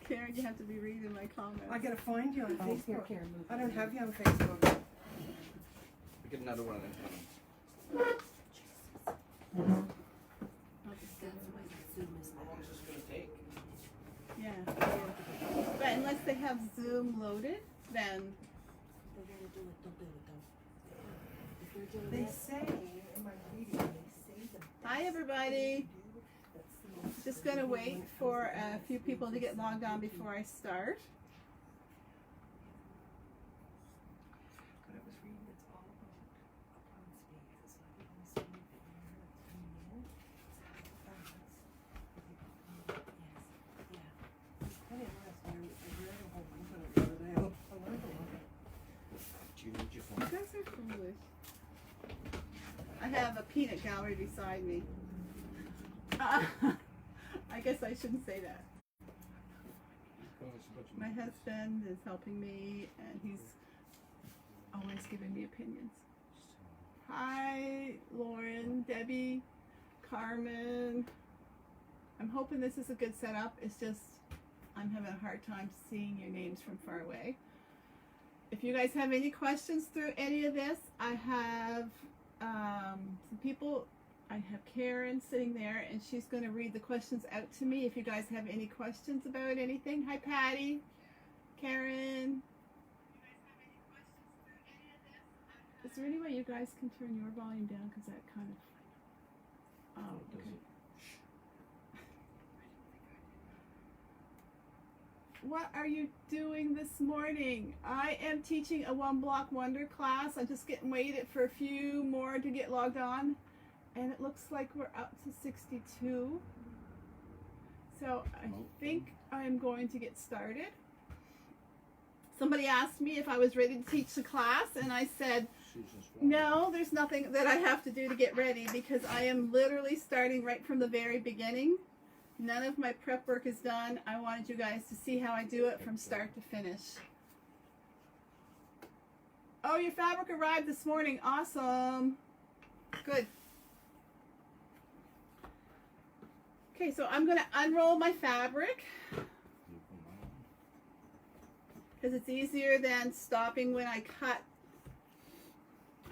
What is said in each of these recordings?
Karen, you have to be reading my comments. I gotta find you on Facebook. Here, Karen, move. I don't have you on Facebook. Get another one of them. I'll just give That's it why that Zoom is How long is this gonna take? Yeah. But unless they have Zoom loaded, then If they're gonna do it, they'll do it though. If they're doing They it, say in my reading, they say the hi everybody. that's the most. Just gonna wait for a few people to get logged on before I start. But I was reading it's all about upon speed. It's not even so many people here that's coming in. It's how fast. Yes, yeah. It's kind of interesting. I read a whole bunch of it the other day. I learned a lot. Do you need your You phone? guys are foolish. I have a peanut gallery beside me. I guess I shouldn't say that. My husband is helping me and he's always giving me opinions. Hi, Lauren, Debbie, Carmen. I'm hoping this is a good setup. It's just I'm having a hard time seeing your names from far away. If you guys have any questions through any of this, I have some people. I have Karen sitting there, and she's going to read the questions out to me. If you guys have any questions about anything, hi Patty, Karen. Is there any way you guys can turn your volume down? Because that kind of. Oh, okay. What are you doing this morning? I am teaching a One Block Wonder class. I'm just getting waited for a few more to get logged on. And it looks like we're up to 62. So I think I'm going to get started. Somebody asked me if I was ready to teach the class, and I said, no, there's nothing that I have to do to get ready because I am literally starting right from the very beginning. None of my prep work is done. I wanted you guys to see how I do it from start to finish. Oh, your fabric arrived this morning. Awesome. Good. Okay, so I'm going to unroll my fabric because it's easier than stopping when I cut.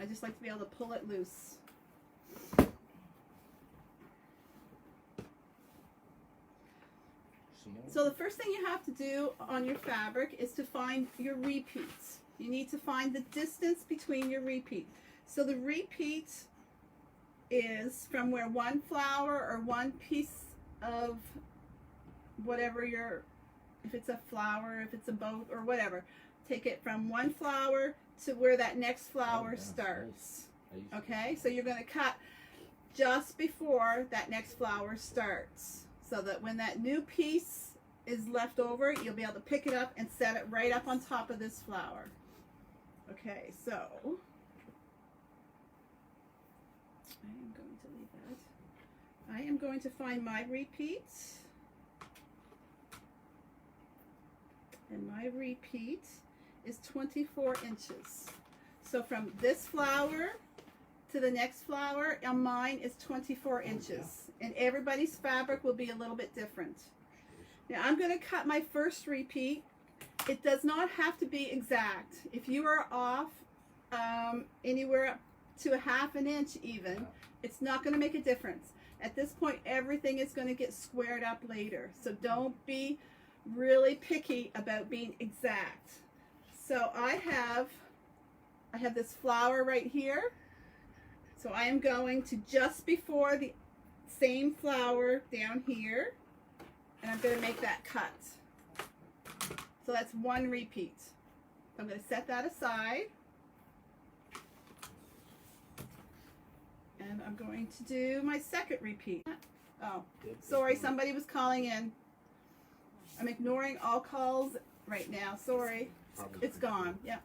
I just like to be able to pull it loose. So the first thing you have to do on your fabric is to find your repeats. You need to find the distance between your repeat. So the repeat is from where one flower or one piece of whatever your, if it's a flower, if it's a boat or whatever, take it from one flower to where that next flower starts. Okay, so you're going to cut just before that next flower starts so that when that new piece is left over, you'll be able to pick it up and set it right up on top of this flower. Okay, so I am going to leave that. I am going to find my repeat. And my repeat is 24 inches. So from this flower to the next flower on mine is 24 inches. And everybody's fabric will be a little bit different. Now I'm going to cut my first repeat. It does not have to be exact. If you are off anywhere up to a ½ an inch even, it's not going to make a difference. At this point, everything is going to get squared up later. So don't be really picky about being exact. So I have this flower right here. So I am going to just before the same flower down here. And I'm going to make that cut. So that's one repeat. So I'm going to set that aside. And I'm going to do my second repeat. Oh, sorry, somebody was calling in. I'm ignoring all calls right now. Sorry. It's gone. Yeah.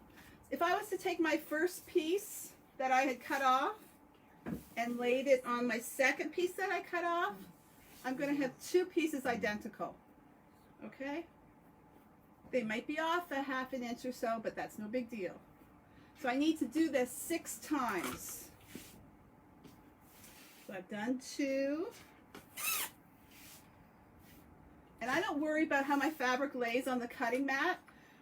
If I was to take my first piece that I had cut off and laid it on my second piece that I cut off, I'm going to have two pieces identical. Okay? They might be off a ½ an inch or so, but that's no big deal. So I need to do this 6 times. So I've done 2. And I don't worry about how my fabric lays on the cutting mat.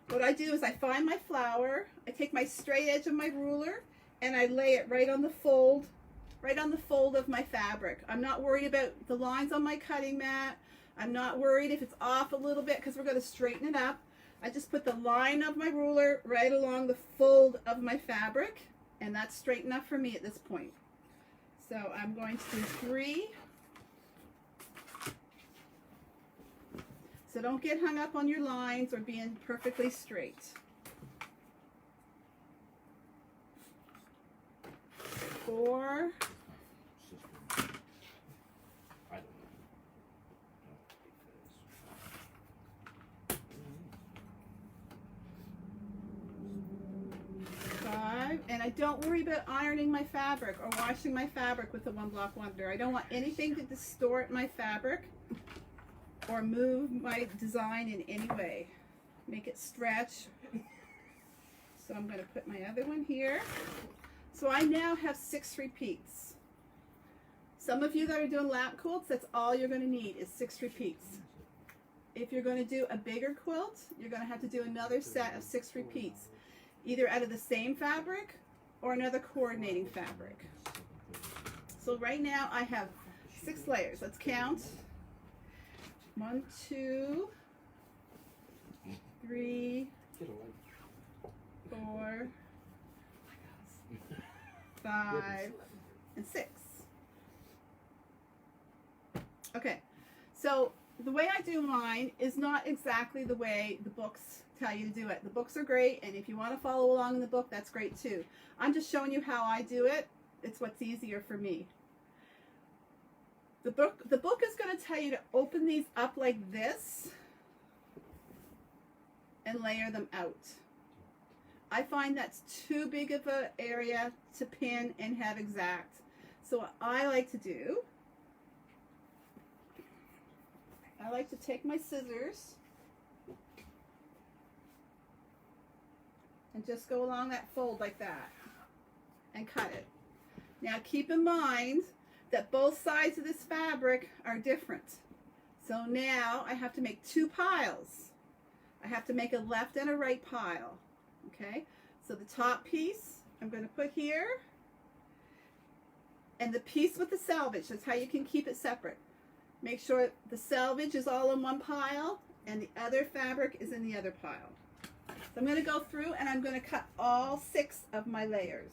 What I do is I find my flower, I take my straight edge of my ruler, and I lay it right on the fold of my fabric. I'm not worried about the lines on my cutting mat. I'm not worried if it's off a little bit because we're going to straighten it up. I just put the line of my ruler right along the fold of my fabric, and that's straight enough for me at this point. So I'm going to do 3. So don't get hung up on your lines or being perfectly straight. 4. I don't know. 5. And I don't worry about ironing my fabric or washing my fabric with the One Block Wonder. I don't want anything to distort my fabric or move my design in any way. Make it stretch. So I'm going to put my other one here. So I now have 6 repeats. Some of you that are doing lap quilts, that's all you're going to need is 6 repeats. If you're going to do a bigger quilt, you're going to have to do another set of 6 repeats, either out of the same fabric or another coordinating fabric. So right now I have 6 layers. Let's count. 1, 2, 3, Get away. 4, 5, and 6. Okay, so the way I do mine is not exactly the way the books tell you to do it. The books are great, and if you want to follow along in the book, that's great too. I'm just showing you how I do it. It's what's easier for me. The book is going to tell you to open these up like this and layer them out. I find that's too big of an area to pin and have exact. So what I like to do, I like to take my scissors and just go along that fold like that and cut it. Now keep in mind that both sides of this fabric are different. So now I have to make 2 piles. I have to make a left and a right pile. Okay, so the top piece I'm going to put here, and the piece with the selvage, that's how you can keep it separate. Make sure the selvage is all in one pile and the other fabric is in the other pile. So I'm going to go through and I'm going to cut all 6 of my layers.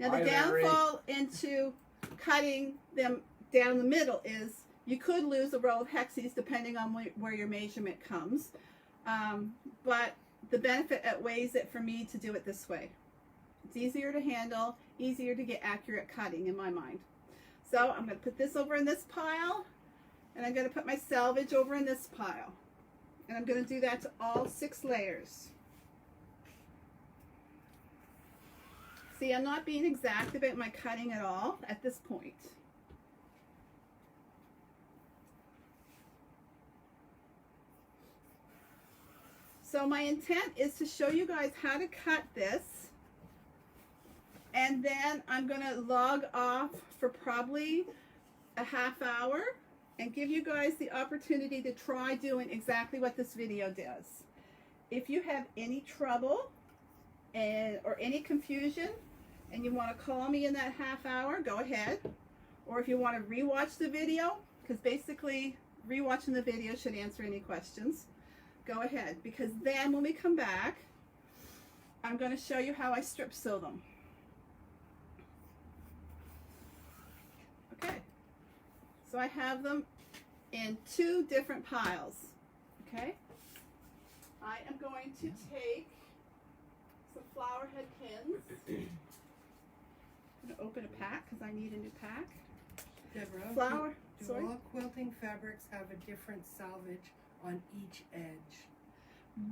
Now the Hi, Larry. downfall into cutting them down the middle is you could lose a row of hexes depending on where your measurement comes. But the benefit outweighs it for me to do it this way. It's easier to handle, easier to get accurate cutting in my mind. So I'm going to put this over in this pile, and I'm going to put my selvage over in this pile. And I'm going to do that to all 6 layers. See, I'm not being exact about my cutting at all at this point. So my intent is to show you guys how to cut this, and then I'm going to log off for probably a half hour and give you guys the opportunity to try doing exactly what this video does. If you have any trouble or any confusion and you want to call me in that half hour, go ahead. Or if you want to rewatch the video, because basically rewatching the video should answer any questions, go ahead, because then when we come back, I'm going to show you how I strip sew them. Okay, so I have them in 2 different piles. Okay, I am going to take some flower head pins. I'm going to open a pack because I need a new pack. Deborah, Flower, do sorry. all quilting fabrics have a different selvage on each edge?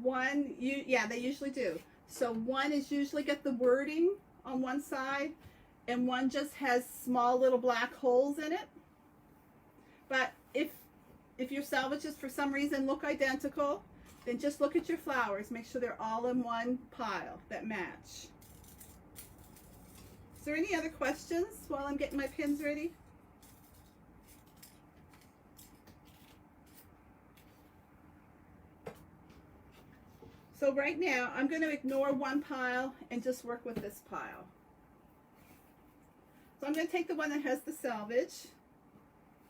One, yeah, they usually do. So one is usually got the wording on one side, and one just has small little black holes in it. But if your selvages for some reason look identical, then just look at your flowers. Make sure they're all in one pile that match. Is there any other questions while I'm getting my pins ready? So right now, I'm going to ignore one pile and just work with this pile. So I'm going to take the one that has the selvage,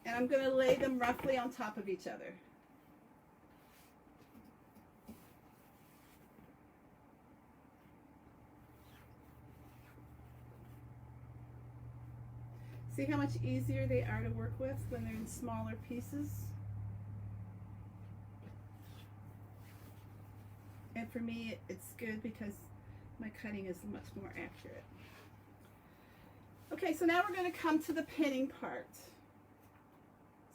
and I'm going to lay them roughly on top of each other. See how much easier they are to work with when they're in smaller pieces? And for me, it's good because my cutting is much more accurate. Okay, so now we're going to come to the pinning part.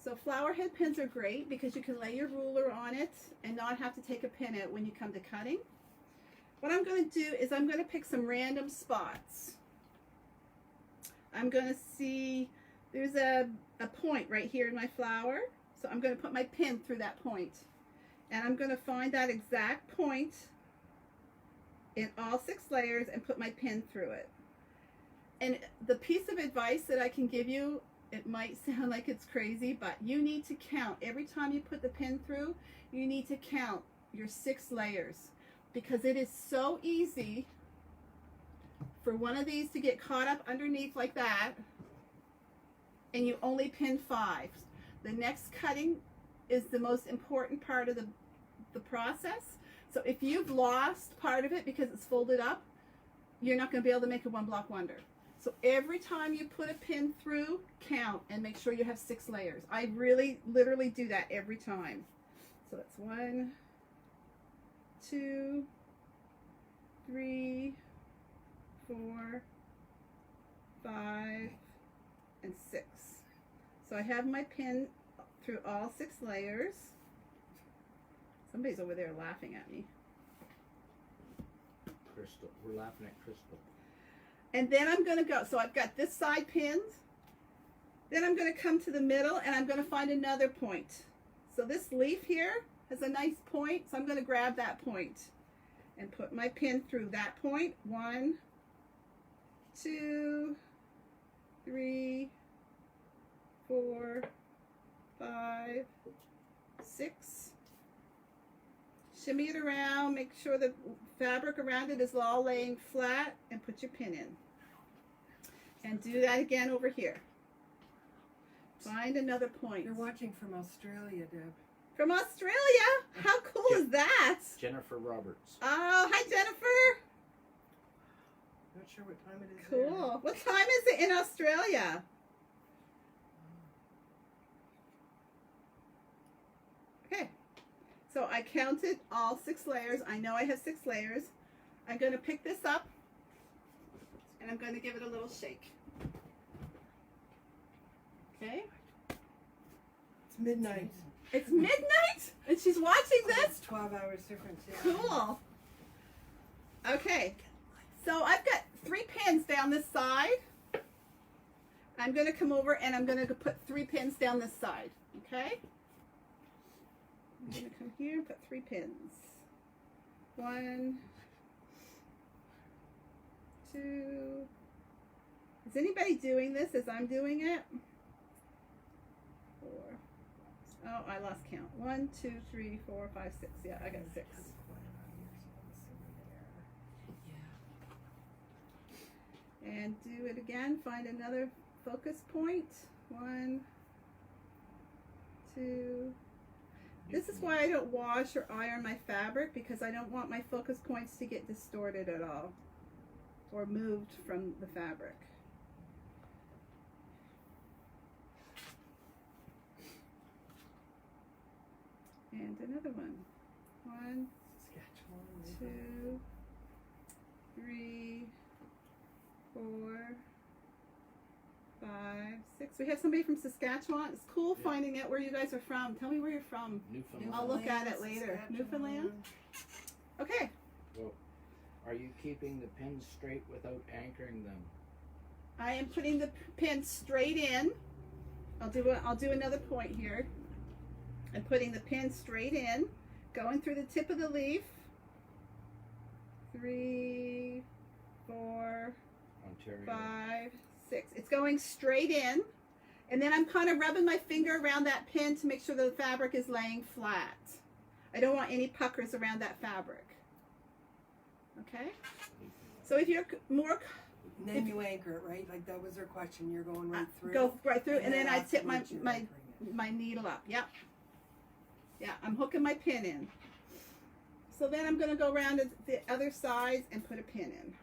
So flower head pins are great because you can lay your ruler on it and not have to take a pin out when you come to cutting. What I'm going to do is I'm going to pick some random spots. I'm going to see there's a point right here in my flower. So I'm going to put my pin through that point. And I'm going to find that exact point in all 6 layers and put my pin through it. And the piece of advice that I can give you, it might sound like it's crazy, but you need to count. Every time you put the pin through, you need to count your 6 layers. Because it is so easy for one of these to get caught up underneath like that, and you only pin 5. The next cutting is the most important part of the process. So if you've lost part of it because it's folded up, you're not going to be able to make a one block wonder. So every time you put a pin through, count and make sure you have 6 layers. I really literally do that every time. So that's 1, 2, 3, 4, 5, and 6. So I have my pin through all 6 layers. Somebody's over there laughing at me. Crystal. We're laughing at Crystal. And then I'm going to go. So I've got this side pinned. Then I'm going to come to the middle and I'm going to find another point. So this leaf here has a nice point. So I'm going to grab that point and put my pin through that point. 1, 2, 3, 4, 5, 6. Shimmy it around, make sure the fabric around it is all laying flat, and put your pin in. And do that again over here. Find another point. You're watching from Australia, Deb. From Australia? How cool is that? Jennifer Roberts. Oh, hi Jennifer. Not sure what time it is there. Cool. What time is it in Australia? Okay. So I counted all 6 layers. I know I have 6 layers. I'm going to pick this up and I'm going to give it a little shake. Okay. It's midnight. It's midnight and she's watching this. It's 12 hours difference. Yeah. Cool. Okay. So I've got 3 pins down this side. I'm going to come over and I'm going to put 3 pins down this side. Okay. I'm going to come here and put 3 pins. 1, 2. Is anybody doing this as I'm doing it? 4. Oh, I lost count. 1, 2, 3, 4, 5, 6. Yeah, I got 6. And do it again. Find another focus point. 1, 2. This is why I don't wash or iron my fabric, because I don't want my focus points to get distorted at all or moved from the fabric. And another one. 1, 2, 3, 4, 5, 6. We have somebody from Saskatchewan. It's cool finding out where you guys are from. Tell me where you're from. Newfoundland. I'll look at it later. Newfoundland? Okay. Well, are you keeping the pins straight without anchoring them? I am putting the pin straight in. I'll do another point here. I'm putting the pin straight in, going through the tip of the leaf. 3, 4, Ontario. 5, 6. It's going straight in, and then I'm kind of rubbing my finger around that pin to make sure the fabric is laying flat. I don't want any puckers around that fabric. Okay. So if you're more, And then you anchor it, right? Like that was her question. You're going right through. go right through, and then I tip my afterwards you're my anchoring it. my needle up. Yep. Yeah, I'm hooking my pin in. So then I'm going to go around to the other sides and put a pin in.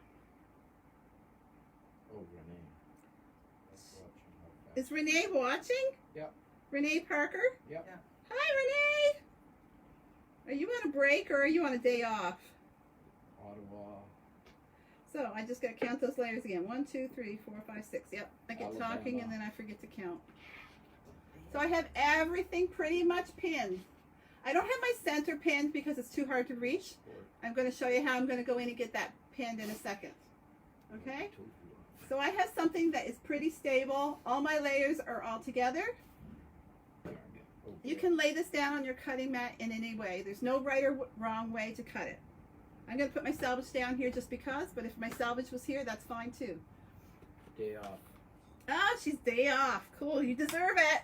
Oh, Renee. That's watching how fast. Is Renee watching? Yep. Renee Parker? Yep. Yeah. Hi, Renee. Are you on a break or are you on a day off? Ottawa. So I just got to count those layers again. 1, 2, 3, 4, 5, 6. Yep. I get Alabama. talking and then I forget to count. So I have everything pretty much pinned. I don't have my center pinned because it's too hard to reach. I'm going to show you how I'm going to go in and get that pinned in a second. Okay? So I have something that is pretty stable. All my layers are all together. You can lay this down on your cutting mat in any way. There's no right or wrong way to cut it. I'm going to put my selvage down here just because, but if my selvage was here, that's fine too. Day off. Ah, she's day off. Cool, you deserve it.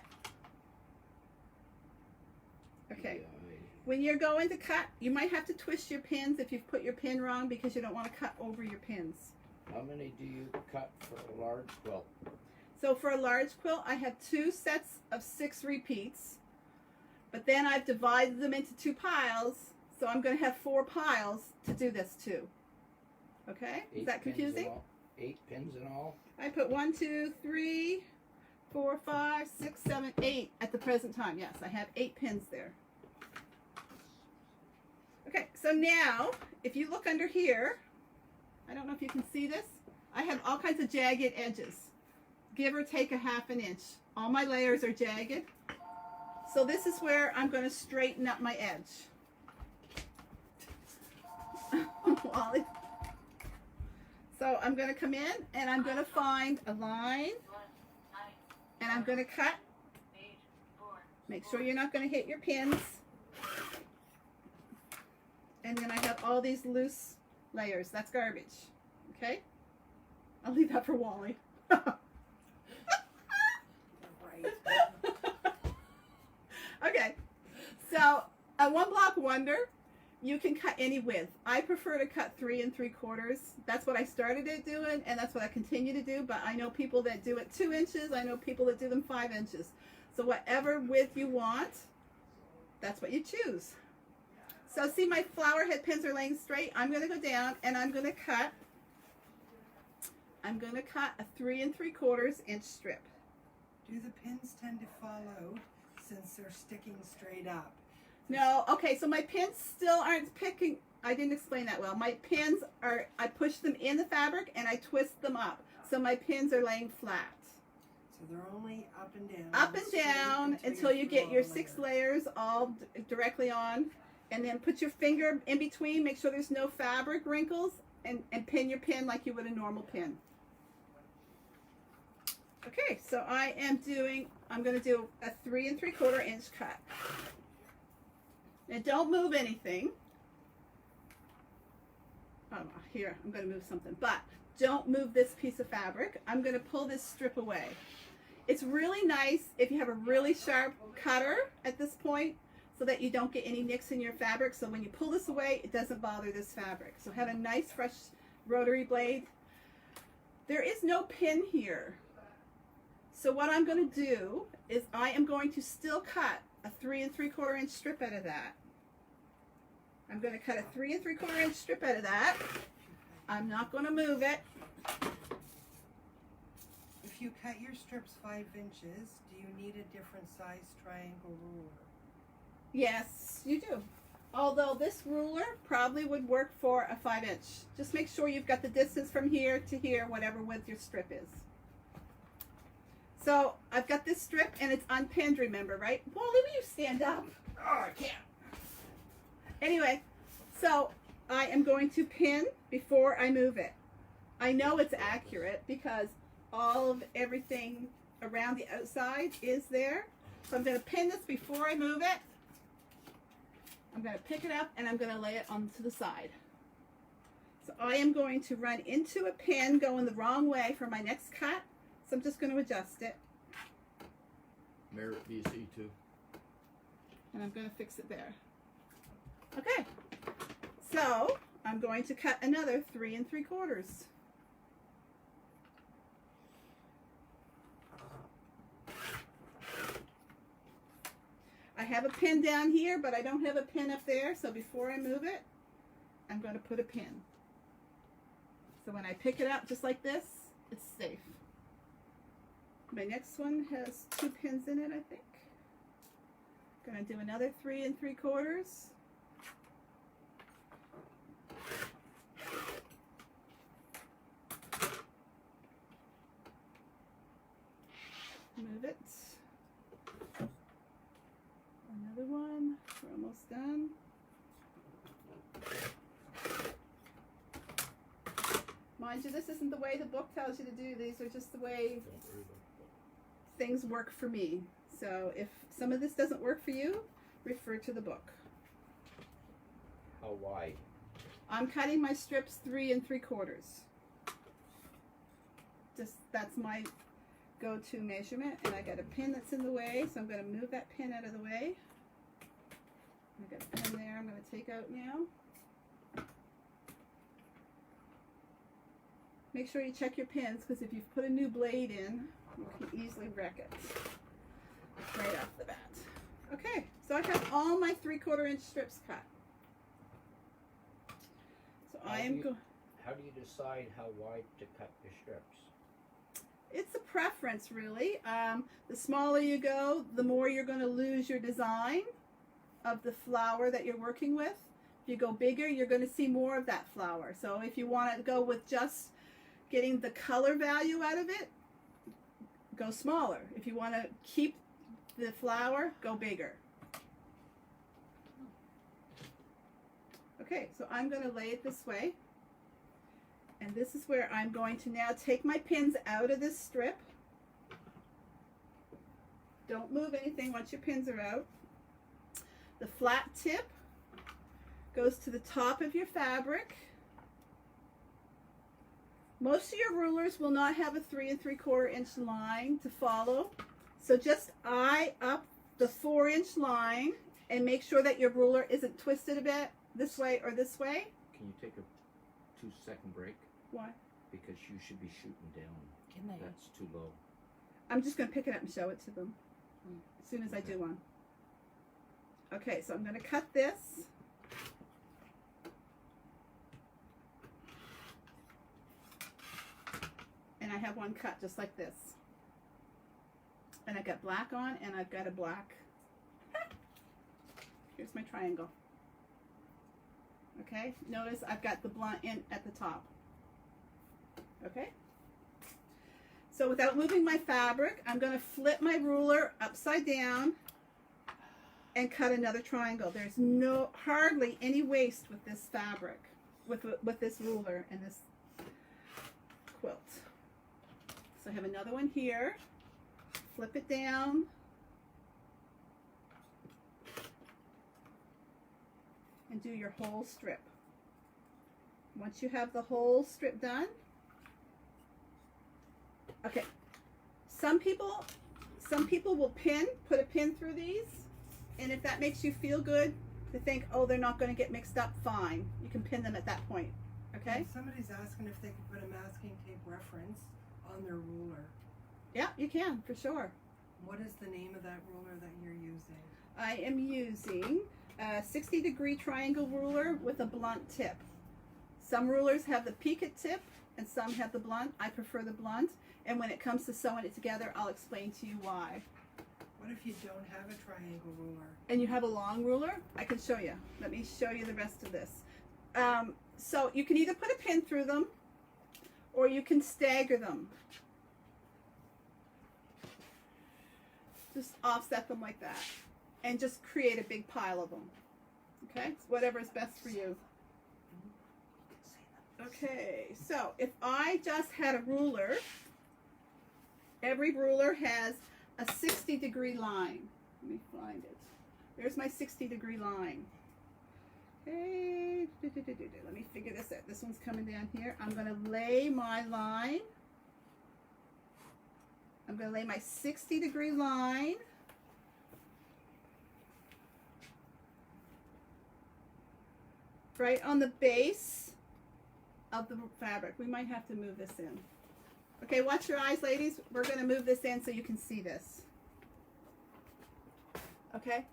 Okay. When you're going to cut, you might have to twist your pins if you've put your pin wrong because you don't want to cut over your pins. How many do you cut for a large quilt? So for a large quilt, I have 2 sets of 6 repeats, but then I've divided them into 2 piles, so I'm going to have 4 piles to do this too. Okay? Is that confusing? 8 pins in all? I put 1, 2, 3, 4, 5, 6, 7, 8 at the present time. Yes, I have 8 pins there. Okay, so now, if you look under here, I don't know if you can see this, I have all kinds of jagged edges. Give or take a ½ an inch. All my layers are jagged. So this is where I'm going to straighten up my edge. Wally. So I'm going to come in and I'm going to find a line and I'm going to cut. Make sure you're not going to hit your pins. And then I have all these loose layers. That's garbage. Okay? I'll leave that for Wally. Right. Okay. So, a 1 block wonder, you can cut any width. I prefer to cut 3 3/4. That's what I started it doing, and that's what I continue to do. But I know people that do it 2 inches. I know people that do them 5 inches. So whatever width you want, that's what you choose. So see, my flower head pins are laying straight. I'm going to go down and I'm going to cut. I'm going to cut a 3 3/4 inch strip. Do the pins tend to fall out since they're sticking straight up? No, okay, so my pins still aren't picking. I didn't explain that well. My pins are, I push them in the fabric and I twist them up. So my pins are laying flat. So they're only up and down. Up and straight down until you through get all your the 6 layers. layers all directly on. And then put your finger in between, make sure there's no fabric wrinkles, and pin your pin like you would a normal pin. Okay, so I'm going to do a 3 3/4 inch cut. Now don't move anything. Oh, here, I'm going to move something. But don't move this piece of fabric. I'm going to pull this strip away. It's really nice if you have a really sharp cutter at this point so that you don't get any nicks in your fabric. So when you pull this away, it doesn't bother this fabric. So have a nice fresh rotary blade. There is no pin here. So what I'm going to do is I am going to still cut a 3 3/4 inch strip out of that. I'm going to cut a 3 3/4 inch strip out of that. I'm not going to move it. If you cut your strips 5 inches, do you need a different size triangle ruler? Yes, you do. Although this ruler probably would work for a 5 inch. Just make sure you've got the distance from here to here, whatever width your strip is. So I've got this strip and it's unpinned, remember, right? Wally, will you stand up? Oh, I can't. Anyway, so I am going to pin before I move it. I know it's accurate because all of everything around the outside is there. So I'm going to pin this before I move it. I'm going to pick it up and I'm going to lay it onto the side. So I am going to run into a pin going the wrong way for my next cut. So I'm just going to adjust it. Merritt, BC too. And I'm going to fix it there. Okay. So I'm going to cut another 3 3/4. I have a pin down here, but I don't have a pin up there, so before I move it, I'm going to put a pin. So when I pick it up just like this, it's safe. My next one has 2 pins in it, I think. Gonna do another 3 3/4. Move it. Another one. We're almost done. Mind you, this isn't the way the book tells you to do. These are just the way Don't worry about things work for me. So if some of this doesn't work for you, refer to the book. that. How wide? I'm cutting my strips 3 3/4. Just that's my go-to measurement, and I got a pin that's in the way, so I'm going to move that pin out of the way. I got a pin there. I'm going to take out now. Make sure you check your pins, because if you've put a new blade in, you can easily wreck it right off the bat. Okay, so I have all my 3/4 inch strips cut. So I am going. How do you decide how wide to cut your strips? It's a preference, really. The smaller you go, the more you're going to lose your design of the flower that you're working with. If you go bigger, you're going to see more of that flower. So if you want to go with just getting the color value out of it, go smaller. If you want to keep the flower, go bigger. Okay, so I'm going to lay it this way. And this is where I'm going to now take my pins out of this strip. Don't move anything once your pins are out. The flat tip goes to the top of your fabric. Most of your rulers will not have a 3 3/4 inch line to follow. So just eye up the 4 inch line and make sure that your ruler isn't twisted a bit this way or this way. Can you take a 2-second break? Why? Because you should be shooting down. Can they? That's too low. I'm just going to pick it up and show it to them as soon as I do one. Okay, so I'm going to cut this. And I have one cut just like this. And I've got black on, and I've got a black. Here's my triangle. Okay, notice I've got the blunt in at the top. Okay, so without moving my fabric, I'm going to flip my ruler upside down and cut another triangle. There's hardly any waste with this fabric, with this ruler and this quilt. So I have another one here. Flip it down. And do your whole strip. Once you have the whole strip done, okay, some people will put a pin through these, and if that makes you feel good to think, oh, they're not going to get mixed up, fine. You can pin them at that point, okay? Somebody's asking if they could put a masking tape reference on their ruler. Yeah, you can, for sure. What is the name of that ruler that you're using? I am using a 60-degree triangle ruler with a blunt tip. Some rulers have the piquet tip and some have the blunt. I prefer the blunt, and when it comes to sewing it together, I'll explain to you why. What if you don't have a triangle ruler? And you have a long ruler? I can show you. Let me show you the rest of this. So you can either put a pin through them or you can stagger them. Just offset them like that and just create a big pile of them. Okay? It's whatever is best for you. Okay, so if I just had a ruler, every ruler has a 60-degree line. Let me find it. There's my 60-degree line. Okay, let me figure this out. This one's coming down here. I'm going to lay my line. I'm going to lay my 60-degree line. right on the base of the fabric. We might have to move this in. Okay, watch your eyes, ladies. We're going to move this in so you can see this. Okay?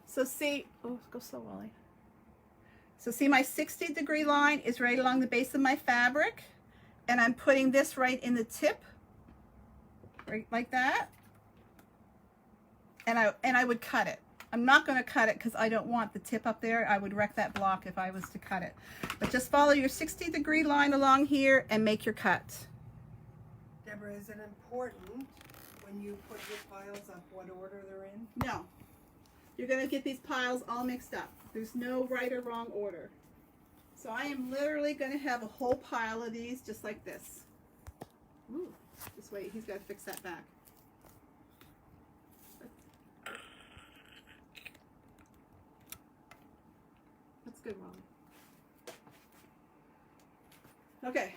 So see, oh, go slow, Wally. So see, my 60-degree line is right along the base of my fabric, and I'm putting this right in the tip, right like that. And I would cut it. I'm not going to cut it because I don't want the tip up there. I would wreck that block if I was to cut it. But just follow your 60-degree line along here and make your cut. Deborah, is it important when you put your piles up what order they're in? No. You're going to get these piles all mixed up. There's no right or wrong order. So I am literally going to have a whole pile of these just like this. Ooh, just wait. He's got to fix that back. That's good, Molly. Okay.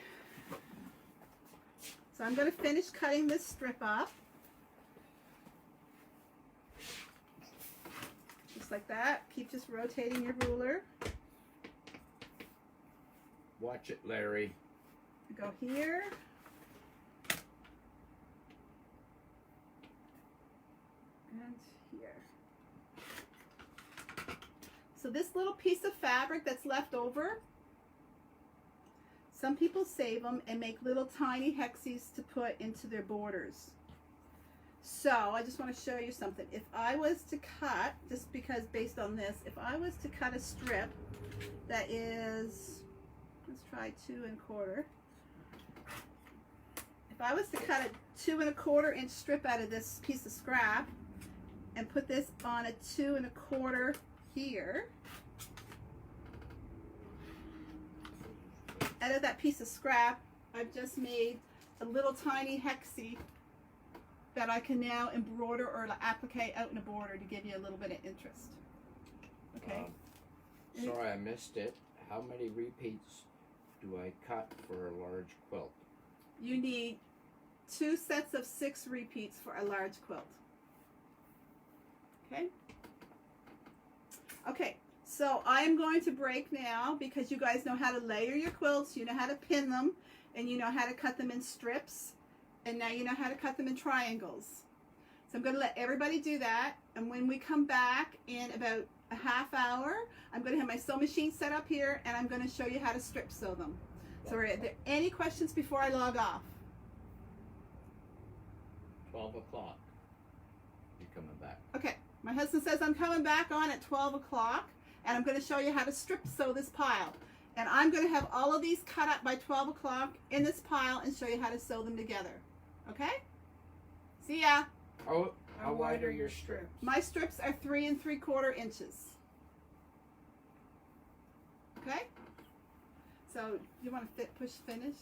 So I'm going to finish cutting this strip up. Just like that. Keep just rotating your ruler. Watch it, Larry. Go here. And here. So this little piece of fabric that's left over, some people save them and make little tiny hexies to put into their borders. So I just want to show you something. If I was to cut, just because based on this, if I was to cut a strip that is, let's try 2 1/4. If I was to cut a 2 1/4 inch strip out of this piece of scrap and put this on a 2 1/4 here, out of that piece of scrap, I've just made a little tiny hexie that I can now embroider or applique out in a border to give you a little bit of interest. Okay. Sorry, I missed it. How many repeats do I cut for a large quilt? You need 2 sets of 6 repeats for a large quilt. Okay? Okay, so I am going to break now because you guys know how to layer your quilts, you know how to pin them, and you know how to cut them in strips, and now you know how to cut them in triangles. So I'm going to let everybody do that, and when we come back in about a half hour, I'm going to have my sew machine set up here, and I'm going to show you how to strip sew them. So are there any questions before I log off? 12 o'clock. You coming back? Okay, my husband says I'm coming back on at 12 o'clock, and I'm going to show you how to strip sew this pile. And I'm going to have all of these cut up by 12 o'clock in this pile and show you how to sew them together. Okay? See ya. How wide are your strips? My strips are 3 3/4 inches. Okay? So, you want to push finish?